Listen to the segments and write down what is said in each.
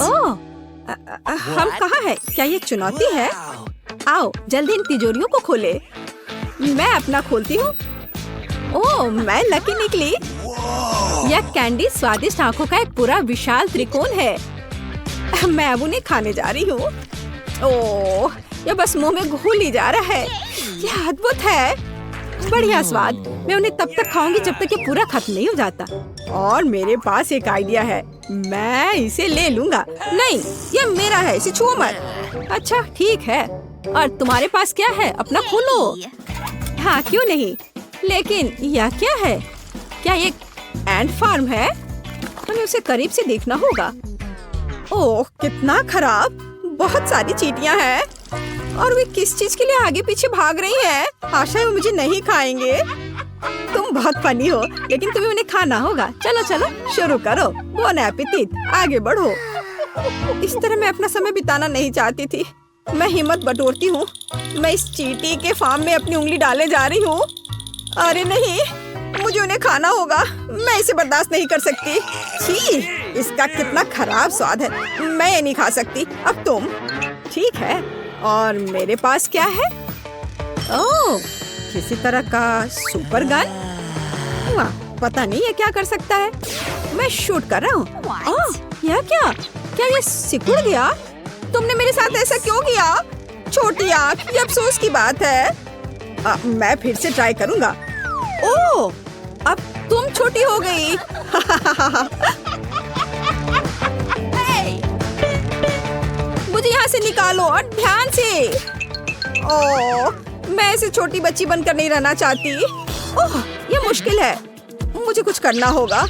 ओह, हम कहाँ हैं? क्या ये चुनौती है? आओ जल्दी इन तिजोरियों को खोले। मैं अपना खोलती हूँ। ओह, मैं लकी निकली। यह कैंडी स्वादिष्ट आंखों का एक पूरा विशाल त्रिकोण है। मैं अब उन्हें खाने जा रही हूँ। ओह, यह बस मुंह में घुल ही जा रहा है। यह अद्भुत है, बढ़िया स्वाद। मैं उन्हें तब तक खाऊंगी जब तक ये पूरा खत्म नहीं हो जाता। और मेरे पास एक आइडिया है, मैं इसे ले लूंगा। नहीं, यह मेरा है, इसे छुओ मत। अच्छा ठीक है। और तुम्हारे पास क्या है? अपना खोलो। हाँ क्यों नहीं, लेकिन यह क्या है? क्या ये एंट फार्म है? हमें उसे करीब से देखना होगा। ओह कितना खराब, बहुत सारी चींटियां हैं और वे किस चीज के लिए आगे पीछे भाग रही हैं? आशा है वो मुझे नहीं खाएंगे। तुम बहुत फनी हो, लेकिन तुम्हें उन्हें खाना होगा। चलो चलो शुरू करो। बोन एपेटिट, आगे बढ़ो। इस तरह मैं अपना समय बिताना नहीं चाहती थी। मैं हिम्मत बटोरती हूँ। मैं इस चींटी के फार्म में अपनी उंगली डालने जा रही हूँ। अरे नहीं, मुझे उन्हें खाना होगा। मैं इसे बर्दाश्त नहीं कर सकती। छी, इसका कितना खराब स्वाद है। मैं ये नहीं खा सकती। अब तुम। ठीक है, और मेरे पास क्या है? ओह, किसी तरह का सुपर गन। वाह, पता नहीं ये क्या कर सकता है। मैं शूट कर रहा हूँ। ओह, यह क्या? क्या ये सिकुड़ गया? तुमने मेरे साथ ऐसा क्यों किया? छोटी आँख, ये अफसोस की बात है। मैं फिर से ट्राई करूँगा। ओह, अब तुम छोटी हो गई। मुझे यहाँ से निकालो और ध्यान से। ओह, मैं ऐसे छोटी बच्ची बनकर नहीं रहना चाहती। ओह, ये मुश्किल है। मुझे कुछ करना होगा।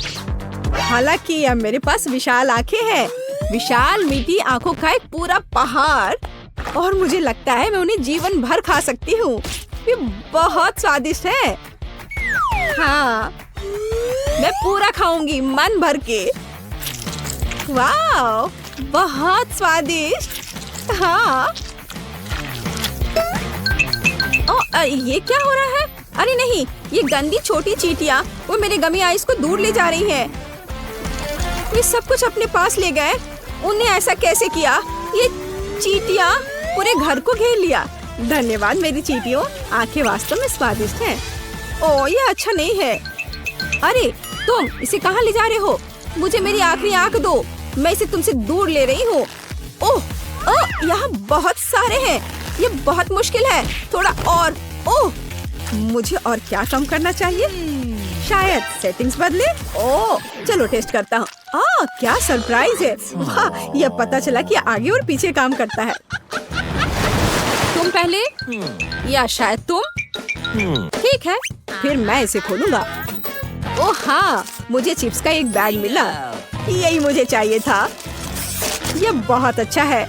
हालांकि अब मेरे पास विशाल आंखें हैं, विशाल मीठी आंखों का एक पूरा पहाड़, और मुझे लगता है मैं उन्हें जीवन भर खा सकती हूँ। ये बहुत स्वादिष्ट है। हाँ, मैं पूरा खाऊंगी मन भर के। वाह, बहुत स्वादिष्ट। हाँ। ये क्या हो रहा है? अरे नहीं, ये गंदी छोटी चींटियाँ वो मेरे गमी आइस को दूर ले जा रही हैं। वे सब कुछ अपने पास ले गए। उन्हें ऐसा कैसे किया? ये चींटियाँ पूरे घर को घेर लिया। धन्यवाद मेरी चींटियों, आंखें वास्तव में स्वादिष्ट हैं। ओह, ये अच्छा नहीं है। अरे तुम इसे कहाँ ले जा रहे हो? मुझे मेरी आखिरी आंख दो। मैं इसे तुमसे दूर ले रही हूँ। ओह, यहाँ बहुत सारे हैं। ये बहुत मुश्किल है। थोड़ा और। ओह, मुझे और क्या कम करना चाहिए? शायद सेटिंग्स बदले। ओह, चलो टेस्ट करता हूँ। क्या सरप्राइज है। वाह, यह पता चला कि आगे और पीछे काम करता है। तुम पहले या शायद तुम? ठीक है, फिर मैं इसे खोलूंगा। ओह हाँ, मुझे चिप्स का एक बैग मिला। यही मुझे चाहिए था। यह बहुत अच्छा है।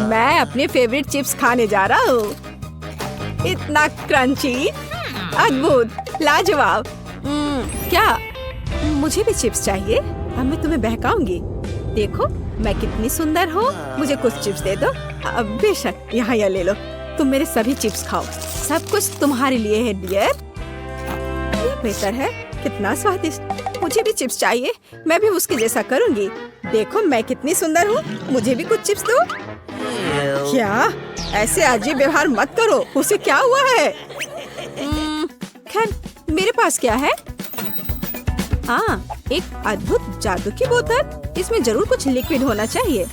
मैं अपने फेवरेट चिप्स खाने जा रहा हूँ। इतना क्रंची, अद्भुत, लाजवाब। क्या मुझे भी चिप्स चाहिए? अब मैं तुम्हें बहकाऊंगी। देखो मैं कितनी सुंदर हूँ। मुझे कुछ चिप्स दे दो। बेशक, यहाँ यह ले लो। तुम मेरे सभी चिप्स खाओ। सब कुछ तुम्हारे लिए है डियर। ये बेहतर है, कितना स्वादिष्ट। मुझे भी चिप्स चाहिए। मैं भी उसके जैसा करूँगी। देखो मैं कितनी सुंदर हूँ। मुझे भी कुछ चिप्स दो। क्या? ऐसे अजीब व्यवहार मत करो। उसे क्या हुआ है? खैर, मेरे पास क्या है? हाँ, एक अद्भुत जादू की बोतल। इसमें जरूर कुछ लिक्विड होना चाहिए।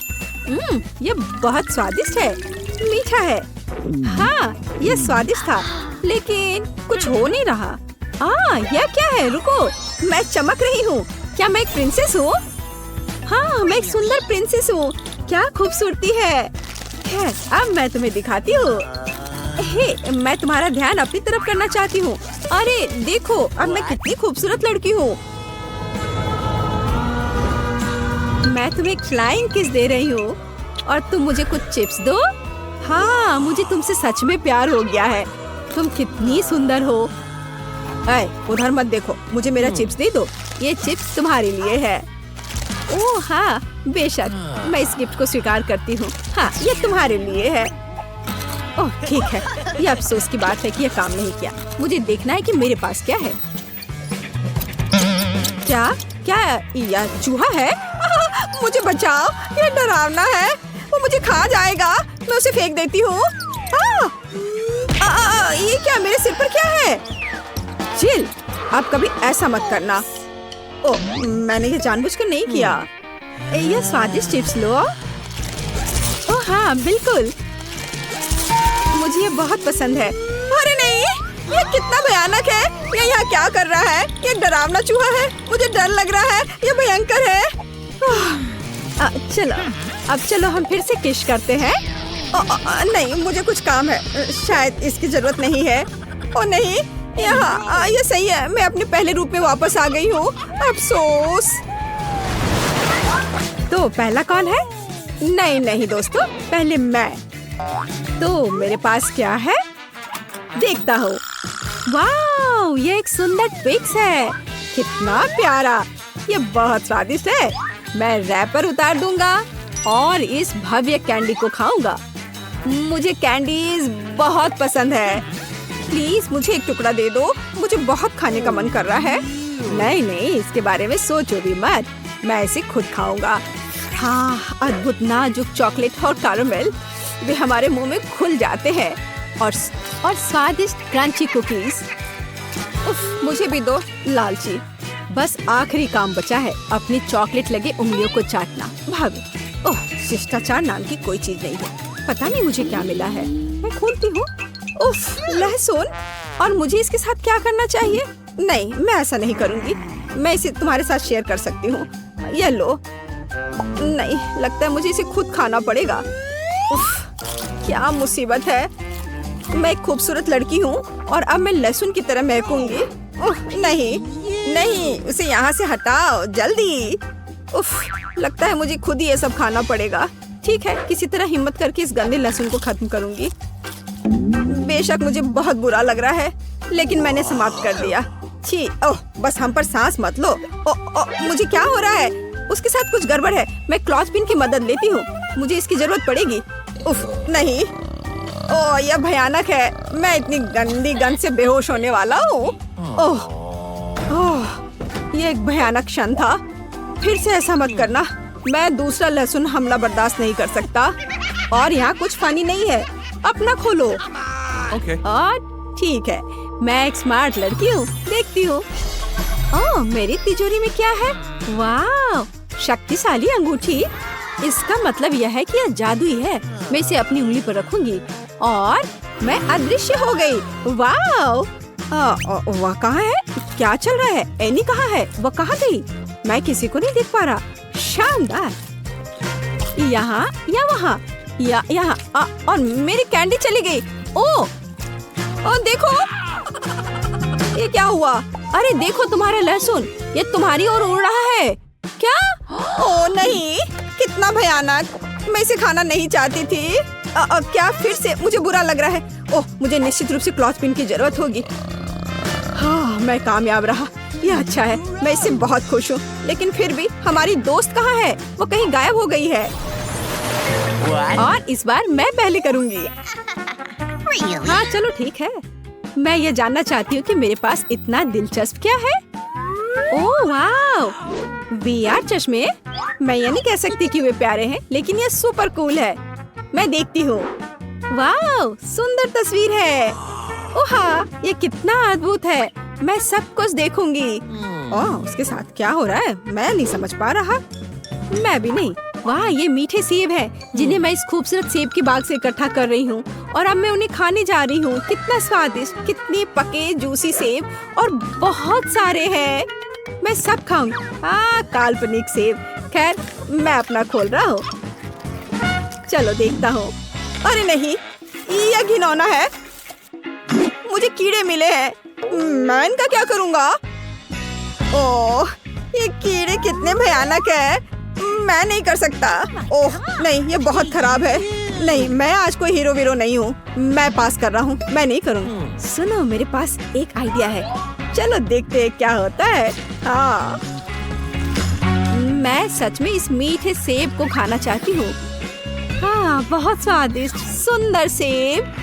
ये बहुत स्वादिष्ट है, मीठा है। हाँ, ये स्वादिष्ट था, लेकिन कुछ हो नहीं रहा। यह क्या है? रुको, मैं चमक रही हूँ। क्या मैं एक प्रिंसेस हूँ? हाँ, मैं एक सुंदर प्रिंसेस हूँ। क्या खूबसूरती है। खैर, अब मैं तुम्हें दिखाती हूँ। हे, मैं तुम्हारा ध्यान अपनी तरफ करना चाहती हूँ। अरे देखो, अब मैं कितनी खूबसूरत लड़की हूँ। मैं तुम्हें फ्लाइंग किस दे रही हूँ और तुम मुझे कुछ चिप्स दो। हाँ, मुझे तुमसे सच में प्यार हो गया है। तुम कितनी सुंदर हो। उधर मत देखो, मुझे मेरा चिप्स दे दो। ये चिप्स तुम्हारे लिए है। ओह हाँ, बेशक, मैं इस गिफ्ट को स्वीकार करती हूँ। हाँ, ये तुम्हारे लिए है। ओह ठीक है, ये अफसोस की बात है कि ये काम नहीं किया। मुझे देखना है कि मेरे पास क्या है। क्या क्या यह चूहा है? मुझे बचाओ, ये डरावना है, वो मुझे खा जाएगा। मैं उसे फेंक देती हूँ। ये क्या मेरे सिर पर क्या है? चिल, आप कभी ऐसा मत करना। ओह, मैंने ये जानबूझकर नहीं किया। ये स्वादिष्ट चिप्स लो। ओह हाँ, बिल्कुल, मुझे ये बहुत पसंद है। अरे नहीं, ये कितना भयानक है। ये यहाँ क्या कर रहा है? ये डरावना चूहा है, मुझे डर लग रहा है, ये भयंकर है। चलो, अब चलो हम फिर से किश करते हैं। नहीं, मुझे कुछ काम है, शायद इसकी जरूरत नहीं है। ओ नहीं, यहाँ ये सही है, मैं अपने पहले रूप में वापस आ गई हूँ। अफसोस। तो पहला कौन है? नहीं नहीं दोस्तों, पहले मैं। तो मेरे पास क्या है देखता हूँ। वाह, ये एक सुंदर ट्विक्स है, कितना प्यारा। ये बहुत स्वादिष्ट है। मैं रैपर उतार दूंगा और इस भव्य कैंडी को खाऊंगा। मुझे कैंडीज बहुत पसंद है। प्लीज मुझे एक टुकड़ा दे दो, मुझे बहुत खाने का मन कर रहा है। नहीं नहीं, इसके बारे में सोचो भी मत, मैं इसे खुद खाऊंगा। हाँ, अद्भुत नाजुक चॉकलेट और कैरामेल, वे हमारे मुंह में घुल जाते हैं। और स्वादिष्ट क्रंची कुकीज। उफ, मुझे भी दो लालची। बस आखिरी काम बचा है, अपनी चॉकलेट लगे उंगलियों को चाटना। भाभी, ओह, शिष्टाचार नाम की कोई चीज नहीं है। पता नहीं मुझे क्या मिला है। मैं खोलती हूँ। उफ, लहसुन। और मुझे इसके साथ क्या करना चाहिए? नहीं, मैं ऐसा नहीं करूँगी। मैं इसे तुम्हारे साथ शेयर कर सकती हूँ। ये लो। नहीं, लगता है मुझे इसे खुद खाना पड़ेगा। उफ, क्या मुसीबत है। मैं एक खूबसूरत लड़की हूँ और अब मैं लहसुन की तरह महकूंगी। नहीं नहीं, उसे यहाँ से हटाओ जल्दी। उफ, लगता है मुझे खुद ही ये सब खाना पड़ेगा। ठीक है, किसी तरह हिम्मत करके इस गंदे लहसुन को खत्म करूंगी। बेशक मुझे बहुत बुरा लग रहा है, लेकिन मैंने समाप्त कर दिया। छी, ओह, बस हम पर सांस मत लो। मुझे क्या हो रहा है? उसके साथ कुछ गड़बड़ है। मैं क्लॉथपिन की मदद लेती हूँ, मुझे इसकी जरूरत पड़ेगी। उफ, नहीं, ओह, यह भयानक है। मैं इतनी गंदी गंध से बेहोश होने वाला हूँ। ओह, ये एक भयानक क्षण था। फिर से ऐसा मत करना। मैं दूसरा लहसुन हमला बर्दाश्त नहीं कर सकता। और यहाँ कुछ फनी नहीं है। अपना खोलो। और ठीक है, मैं एक स्मार्ट लड़की हूँ, देखती हूँ। ओह, मेरी तिजोरी में क्या है? वाह, शक्तिशाली अंगूठी। इसका मतलब यह है कि यह जादुई है। मैं इसे अपनी उंगली पर रखूंगी और मैं अदृश्य हो गई। वाह, वह कहाँ है? क्या चल रहा है? एनी कहाँ है? वह कहाँ गई? मैं किसी को नहीं देख पा रहा। शानदार। यहाँ या वहाँ या यहाँ। और मेरी कैंडी चली गई। ओह, देखो, ये क्या हुआ? अरे देखो, तुम्हारा लहसुन, ये तुम्हारी ओर उड़ रहा है। क्या? ओह नहीं, कितना भयानक। मैं इसे खाना नहीं चाहती थी। क्या फिर से मुझे बुरा लग रहा है? ओह, मुझे निश्चित रूप से क्लॉथपिन की जरूरत होगी। हाँ, मैं कामयाब रहा, यह अच्छा है। मैं इससे बहुत खुश हूँ। लेकिन फिर भी हमारी दोस्त कहाँ है? वो कहीं गायब हो गई है। और इस बार मैं पहले करूँगी। हाँ चलो ठीक है। मैं ये जानना चाहती हूँ कि मेरे पास इतना दिलचस्प क्या है। ओह वाह, VR चश्मे। मैं ये नहीं कह सकती कि वे प्यारे हैं, लेकिन ये सुपर कूल है। मैं देखती हूँ। वाह, सुंदर तस्वीर है। ओह, ये कितना अद्भुत है। मैं सब कुछ देखूंगी। ओह, उसके साथ क्या हो रहा है? मैं नहीं समझ पा रहा। मैं भी नहीं। वाह, ये मीठे सेब हैं, जिन्हें मैं इस खूबसूरत सेब की बाग से इकट्ठा कर रही हूँ और अब मैं उन्हें खाने जा रही हूँ। कितना स्वादिष्ट, कितने पके जूसी सेब और बहुत सारे हैं। मैं सब खाऊंगी। काल्पनिक सेब। खैर, मैं अपना खोल रहा हूँ। चलो देखता हूँ। अरे नहीं, यह घिनौना है। मुझे कीड़े मिले हैं। मैं इनका क्या करूँगा? ओह, ये कीड़े कितने भयानक है। मैं नहीं कर सकता। ओह नहीं, ये बहुत खराब है। नहीं, मैं आज कोई हीरो वीरो नहीं हूँ। मैं पास कर रहा हूँ, मैं नहीं करूँगा। सुनो, मेरे पास एक आइडिया है। चलो देखते हैं क्या होता है। हाँ, मैं सच में इस मीठे सेब को खाना चाहती हूँ। हाँ, बहुत स्वादिष्ट सुंदर सेब।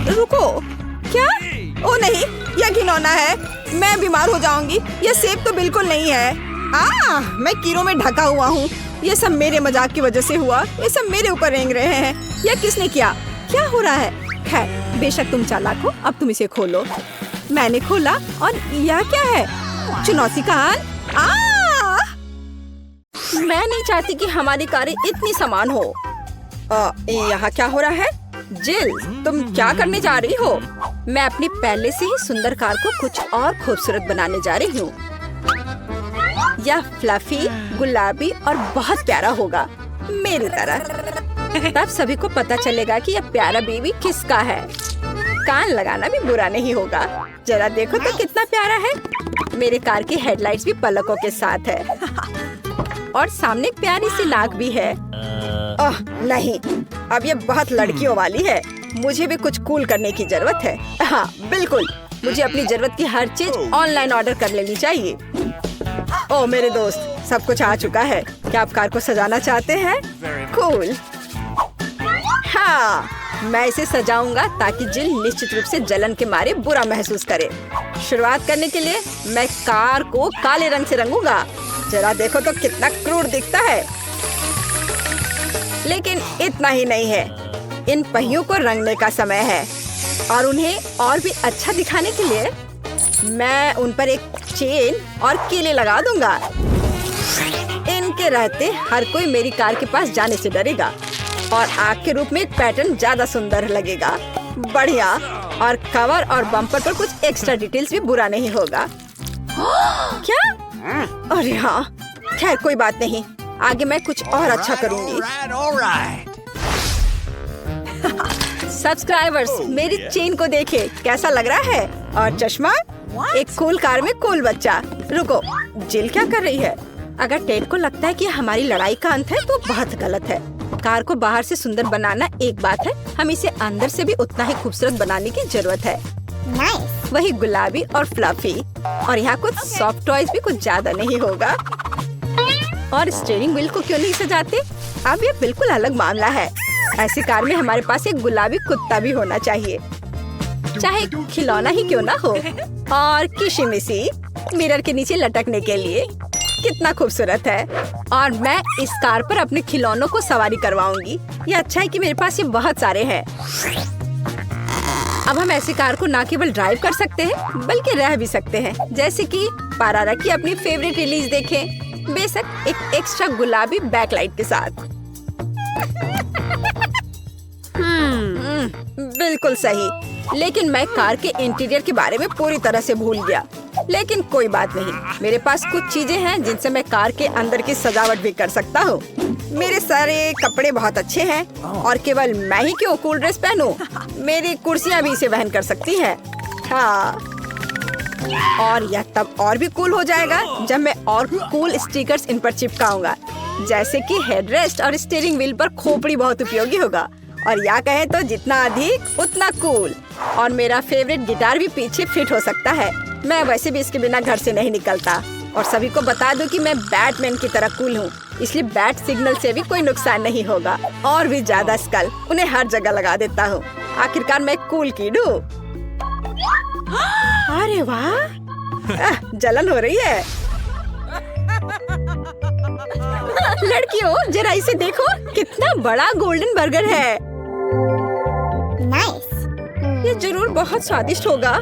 रुको, क्या? ओ नहीं, यह घिनौना है। मैं बीमार हो जाऊंगी। यह सेब तो बिल्कुल नहीं है। मैं कीड़ों में ढका हुआ हूँ। ये सब मेरे मजाक की वजह से हुआ। ये सब मेरे ऊपर रेंग रहे हैं। यह किसने किया? क्या हो रहा है? खैर, बेशक तुम चालाक हो। अब तुम इसे खोलो। मैंने खोला और यह क्या है? चुनौती का अंत। मैं नहीं चाहती कि हमारी कारें इतनी समान हो। यहाँ क्या हो रहा है? जिल, तुम क्या करने जा रही हो? मैं अपनी पहले से ही सुंदर कार को कुछ और खूबसूरत बनाने जा रही हूँ। यह फ्लफी, गुलाबी और बहुत प्यारा होगा, मेरी तरह। तब सभी को पता चलेगा कि यह प्यारा बेबी किसका है। कान लगाना भी बुरा नहीं होगा। जरा देखो तो कितना प्यारा है। मेरे कार की हेडलाइट्स भी पलकों के साथ है और सामने एक प्यारी सी नाक भी है। ओह नहीं, अब ये बहुत लड़कियों वाली है। मुझे भी कुछ कूल करने की जरूरत है। हाँ बिल्कुल, मुझे अपनी जरूरत की हर चीज ऑनलाइन ऑर्डर कर लेनी चाहिए। ओह मेरे दोस्त, सब कुछ आ चुका है। क्या आप कार को सजाना चाहते हैं? कूल। हाँ, मैं इसे सजाऊंगा ताकि जिल निश्चित रूप से जलन के मारे बुरा महसूस करे। शुरुआत करने के लिए मैं कार को काले रंग से रंगूंगा। जरा देखो तो कितना क्रूर दिखता है। लेकिन इतना ही नहीं है, इन पहियों को रंगने का समय है और उन्हें और भी अच्छा दिखाने के लिए मैं उन पर एक चेन और कीले लगा दूंगा। इनके रहते हर कोई मेरी कार के पास जाने से डरेगा और आग के रूप में एक पैटर्न ज्यादा सुंदर लगेगा। बढ़िया। और कवर और बम्पर पर कुछ एक्स्ट्रा डिटेल्स भी बुरा नहीं होगा। क्या? अरे हाँ, खैर कोई बात नहीं, आगे मैं कुछ और अच्छा करूंगी। सब्सक्राइबर्स, मेरी चेन को देखे, कैसा लग रहा है? और चश्मा? एक कूल कार में कूल बच्चा। रुको, जिल क्या कर रही है? अगर टेड को लगता है कि हमारी लड़ाई का अंत है तो बहुत गलत है। कार को बाहर से सुंदर बनाना एक बात है, हम इसे अंदर से भी उतना ही खूबसूरत बनाने की जरूरत है। वही गुलाबी और फ्लफी, और यहाँ कुछ सॉफ्ट टॉयज भी कुछ ज्यादा नहीं होगा। और स्टीयरिंग व्हील को क्यों नहीं सजाते? अब ये बिल्कुल अलग मामला है। ऐसी कार में हमारे पास एक गुलाबी कुत्ता भी होना चाहिए, चाहे खिलौना ही क्यों ना हो। और किशिमिशी मिरर के नीचे लटकने के लिए, कितना खूबसूरत है। और मैं इस कार पर अपने खिलौनों को सवारी करवाऊंगी। ये अच्छा है कि मेरे पास ये बहुत सारे हैं। अब हम ऐसी कार को न केवल ड्राइव कर सकते हैं बल्कि रह भी सकते हैं, जैसे कि पारारा की अपनी फेवरेट रिलीज देखें, बेशक एक एक्स्ट्रा गुलाबी बैकलाइट के साथ। बिल्कुल सही, लेकिन मैं कार के इंटीरियर के बारे में पूरी तरह से भूल गया। लेकिन कोई बात नहीं, मेरे पास कुछ चीजें हैं जिनसे मैं कार के अंदर की सजावट भी कर सकता हूँ। मेरे सारे कपड़े बहुत अच्छे हैं और केवल मैं ही क्यों कूल ड्रेस पहनूं? मेरी कुर्सियाँ भी इसे वहन कर सकती हैं। हाँ, और यह तब और भी कूल हो जाएगा जब मैं और कूल स्टिकर्स इन पर चिपकाऊंगा, जैसे कि हेडरेस्ट और स्टीयरिंग व्हील पर खोपड़ी बहुत उपयोगी होगा। और या कहे तो जितना अधिक उतना कूल। और मेरा फेवरेट गिटार भी पीछे फिट हो सकता है। मैं वैसे भी इसके बिना घर से नहीं निकलता। और सभी को बता दूं कि मैं बैटमैन की तरह कूल हूँ, इसलिए बैट सिग्नल से भी कोई नुकसान नहीं होगा। और भी ज्यादा स्कल उन्हें हर जगह लगा देता हूँ। आखिरकार मैं कूल किड हूँ। अरे वाह, जलन हो रही है। लड़कियों, जरा इसे देखो, कितना बड़ा गोल्डन बर्गर है। ये जरूर बहुत स्वादिष्ट होगा।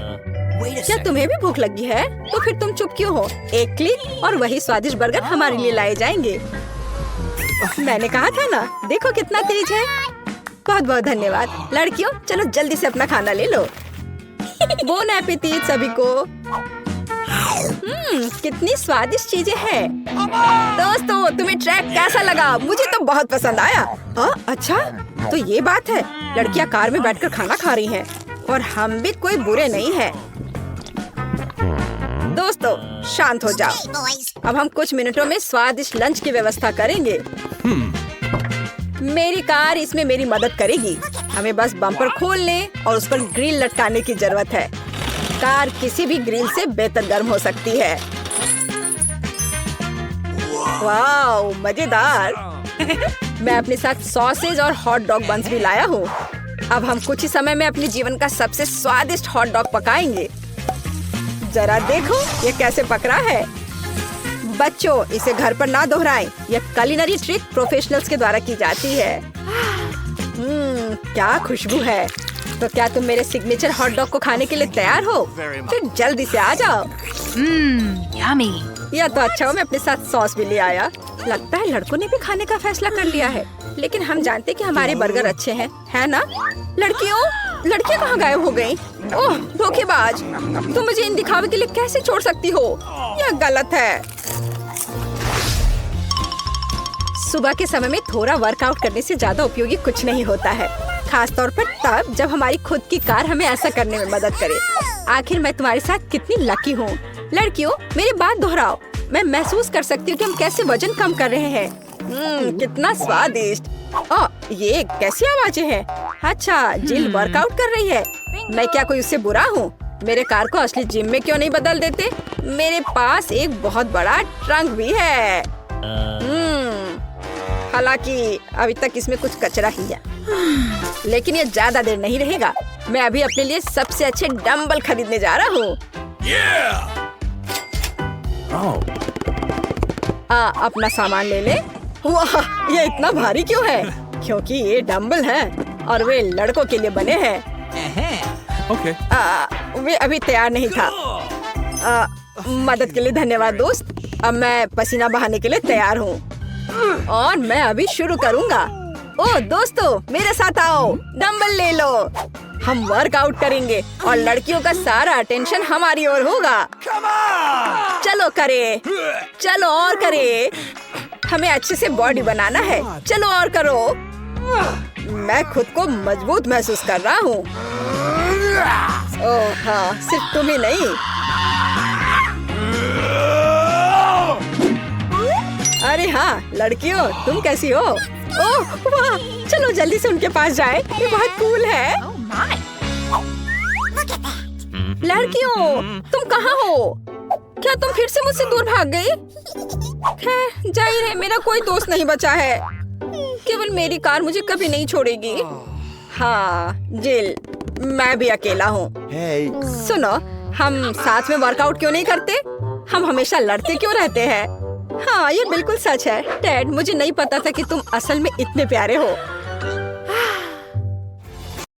क्या तुम्हें भी भूख लगी है? तो फिर तुम चुप क्यों हो? एक क्लिक और वही स्वादिष्ट बर्गर हमारे लिए लाए जाएंगे। मैंने कहा था ना, देखो कितना तेज है। बहुत बहुत धन्यवाद। लड़कियों, चलो जल्दी से अपना खाना ले लो। बोन एपेटीट सभी को। कितनी स्वादिष्ट चीजें हैं। दोस्तों, तुम्हें ट्रैक कैसा लगा? मुझे तो बहुत पसंद आया। अच्छा, तो ये बात है, लड़कियां कार में बैठकर खाना खा रही हैं और हम भी कोई बुरे नहीं हैं। दोस्तों, शांत हो जाओ। अब हम कुछ मिनटों में स्वादिष्ट लंच की व्यवस्था करेंगे। मेरी कार इसमें मेरी मदद करेगी। हमें बस बम्पर खोलने और उस पर ग्रिल लटकाने की जरूरत है। कार किसी भी ग्रिल से बेहतर गर्म हो सकती है। वाओ, मजेदार। मैं अपने साथ सॉसेज और हॉट डॉग बंस भी लाया हूँ। अब हम कुछ ही समय में अपने जीवन का सबसे स्वादिष्ट हॉट डॉग पकाएंगे। जरा देखो ये कैसे पक रहा है। बच्चों, इसे घर पर ना दोहराएं। यह कुलिनरी ट्रिक प्रोफेशनल्स के द्वारा की जाती है। क्या खुशबू है। तो क्या तुम मेरे सिग्नेचर हॉट डॉग को खाने के लिए तैयार हो? फिर जल्दी से आ जाओ। यम्मी। यह तो अच्छा हो, मैं अपने साथ सॉस भी ले आया। लगता है लड़कों ने भी खाने का फैसला कर लिया है, लेकिन हम जानते कि हमारे बर्गर अच्छे हैं, है ना? लड़कियां कहाँ गायब हो गयी? ओह धोखेबाज, तुम मुझे इन दिखावे के लिए कैसे छोड़ सकती हो? यह गलत है। सुबह के समय में थोड़ा वर्कआउट करने से ज्यादा उपयोगी कुछ नहीं होता है, खास तौर पर तब जब हमारी खुद की कार हमें ऐसा करने में मदद करे। आखिर मैं तुम्हारे साथ कितनी लकी हूँ। लड़कियों, मेरी बात दोहराओ। मैं महसूस कर सकती हूँ कि हम कैसे वजन कम कर रहे हैं। कितना स्वादिष्ट। ये कैसी आवाजें हैं? अच्छा, जिल वर्कआउट कर रही है। मैं क्या कोई उससे बुरा हूँ? मेरे कार को असली जिम में क्यों नहीं बदल देते? मेरे पास एक बहुत बड़ा ट्रंक भी है। हालांकि अभी तक इसमें कुछ कचरा ही है, लेकिन ये ज्यादा देर नहीं रहेगा। मैं अभी अपने लिए सबसे अच्छे डंबल खरीदने जा रहा हूँ। अपना सामान ले ले। वाह, ये इतना भारी क्यों है? क्योंकि ये डंबल हैं और वे लड़कों के लिए बने हैं। वे अभी तैयार नहीं था। मदद के लिए धन्यवाद दोस्त। अब मैं पसीना बहाने के लिए तैयार हूँ और मैं अभी शुरू करूँगा। ओह दोस्तों, मेरे साथ आओ, डंबल ले लो। हम वर्कआउट करेंगे और लड़कियों का सारा अटेंशन हमारी ओर होगा। चलो करे, चलो और करे। हमें अच्छे से बॉडी बनाना है। चलो और करो। मैं खुद को मजबूत महसूस कर रहा हूँ। ओह हाँ, सिर्फ तुम ही नहीं। अरे हाँ लड़कियों, तुम कैसी हो? ओह वाह, चलो जल्दी से उनके पास जाएं। ये बहुत कूल है। लड़कियों, तुम कहाँ हो? क्या तुम फिर से मुझसे दूर भाग गई? खैर, जाहिर है मेरा कोई दोस्त नहीं बचा है। केवल मेरी कार मुझे कभी नहीं छोड़ेगी। हाँ जिल, मैं भी अकेला हूँ। सुनो, हम साथ में वर्कआउट क्यों नहीं करते? हम हमेशा लड़ते क्यों रहते हैं? हाँ, ये बिल्कुल सच है। डैड, मुझे नहीं पता था कि तुम असल में इतने प्यारे हो।